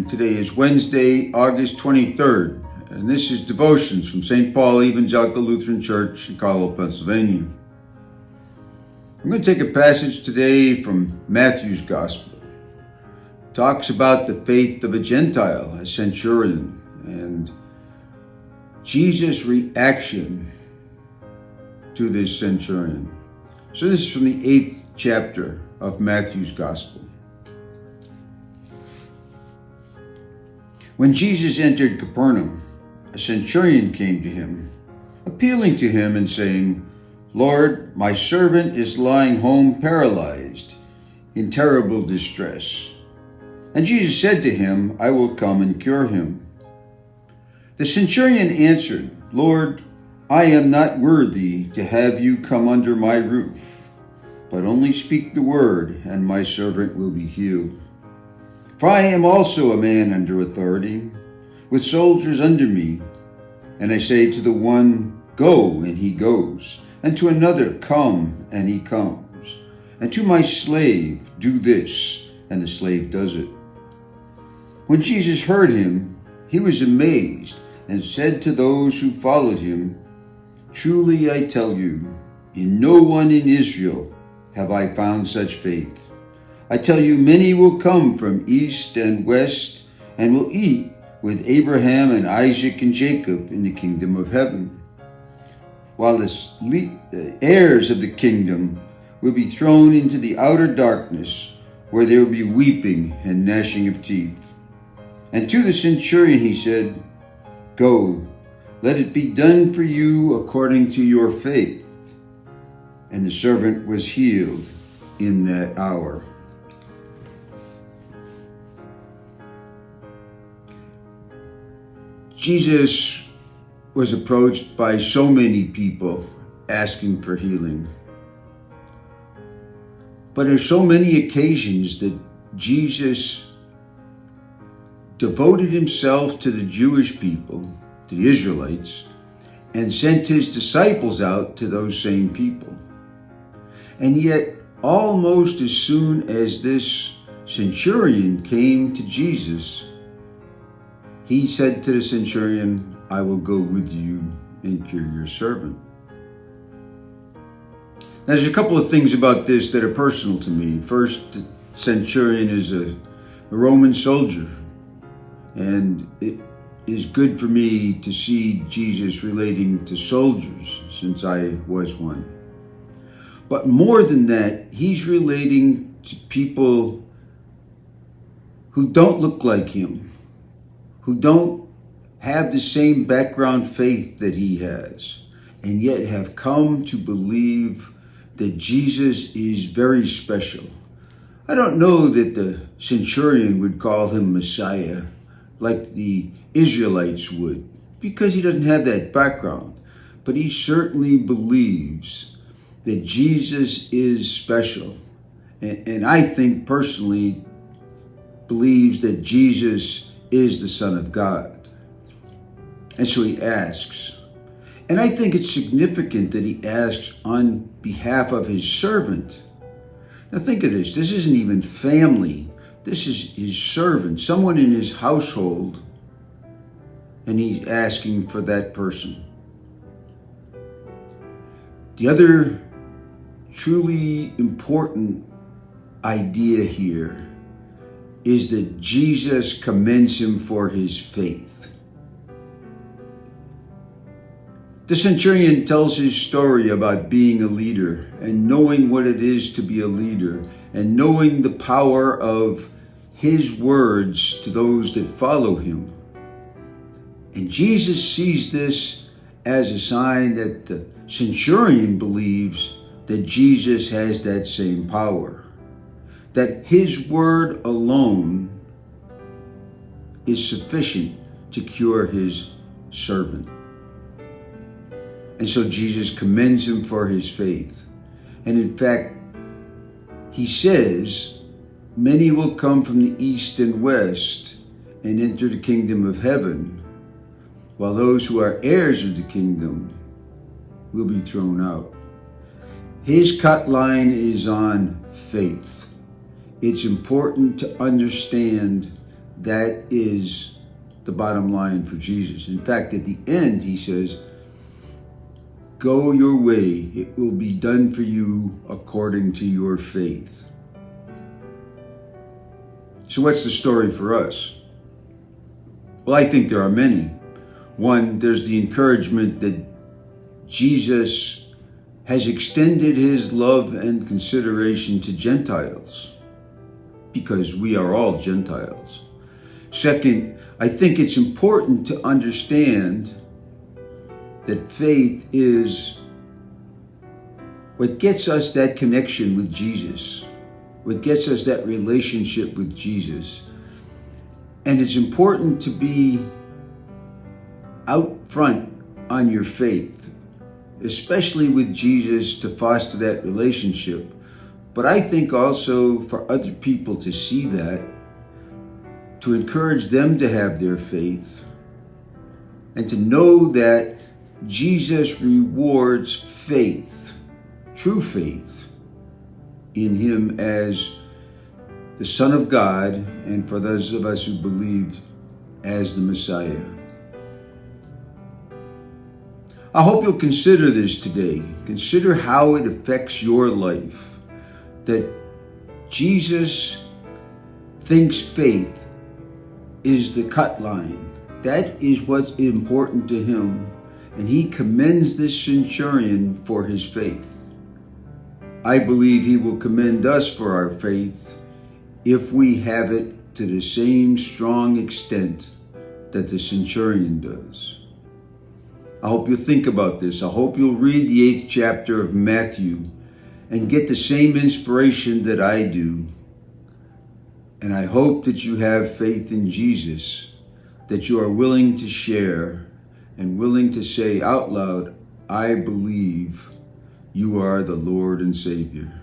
Today is Wednesday, August 23rd, and this is Devotions from St. Paul Evangelical Lutheran Church, Chicago, Pennsylvania. I'm going to take a passage today from Matthew's Gospel. It talks about the faith of a Gentile, a centurion, and Jesus' reaction to this centurion. So this is from the 8th chapter of Matthew's Gospel. When Jesus entered Capernaum, a centurion came to him, appealing to him and saying, "Lord, my servant is lying home paralyzed, in terrible distress." And Jesus said to him, "I will come and cure him." The centurion answered, "Lord, I am not worthy to have you come under my roof, but only speak the word, and my servant will be healed. For I am also a man under authority, with soldiers under me. And I say to the one, 'Go,' and he goes, and to another, 'Come,' and he comes, and to my slave, 'Do this,' and the slave does it." When Jesus heard him, he was amazed, and said to those who followed him, "Truly I tell you, in no one in Israel have I found such faith. I tell you, many will come from east and west and will eat with Abraham and Isaac and Jacob in the kingdom of heaven, while the heirs of the kingdom will be thrown into the outer darkness, where there will be weeping and gnashing of teeth." And to the centurion he said, "Go, let it be done for you according to your faith." And the servant was healed in that hour. Jesus was approached by so many people asking for healing. But there's so many occasions that Jesus devoted himself to the Jewish people, to the Israelites, and sent his disciples out to those same people. And yet, almost as soon as this centurion came to Jesus, he said to the centurion, "I will go with you and cure your servant." Now, there's a couple of things about this that are personal to me. First, the centurion is a Roman soldier, and it is good for me to see Jesus relating to soldiers, since I was one. But more than that, he's relating to people who don't look like him, who don't have the same background faith that he has, and yet have come to believe that Jesus is very special. I don't know that the centurion would call him Messiah like the Israelites would, because he doesn't have that background, but he certainly believes that Jesus is special, and I think personally believes that Jesus is the Son of God. And so he asks. And I think it's significant that he asks on behalf of his servant. Now think of this. This isn't even family. This is his servant, someone in his household, and he's asking for that person. The other truly important idea here is that Jesus commends him for his faith. The centurion tells his story about being a leader and knowing what it is to be a leader and knowing the power of his words to those that follow him. And Jesus sees this as a sign that the centurion believes that Jesus has that same power, that his word alone is sufficient to cure his servant. And so Jesus commends him for his faith. And in fact, he says, "Many will come from the east and west and enter the kingdom of heaven, while those who are heirs of the kingdom will be thrown out." His cut line is on faith. It's important to understand That is the bottom line for Jesus. In fact, at the end, he says, go your way, it will be done for you according to your faith. So what's the story for us? Well, I think there are many. One, there's the encouragement that Jesus has extended his love and consideration to Gentiles, because we are all Gentiles. Second, I think it's important to understand that faith is what gets us that connection with Jesus, what gets us that relationship with Jesus. And it's important to be out front on your faith, especially with Jesus, to foster that relationship. But I think also for other people to see that, to encourage them to have their faith, and to know that Jesus rewards faith, true faith, in him as the Son of God, and for those of us who believe, as the Messiah. I hope you'll consider this today. Consider how it affects your life, that Jesus thinks faith is the cut line. That is what's important to him, and he commends this centurion for his faith. I believe he will commend us for our faith if we have it to the same strong extent that the centurion does. I hope you'll think about this. I hope you'll read the 8th chapter of Matthew and get the same inspiration that I do. And I hope that you have faith in Jesus, that you are willing to share and willing to say out loud, I believe you are the Lord and Savior.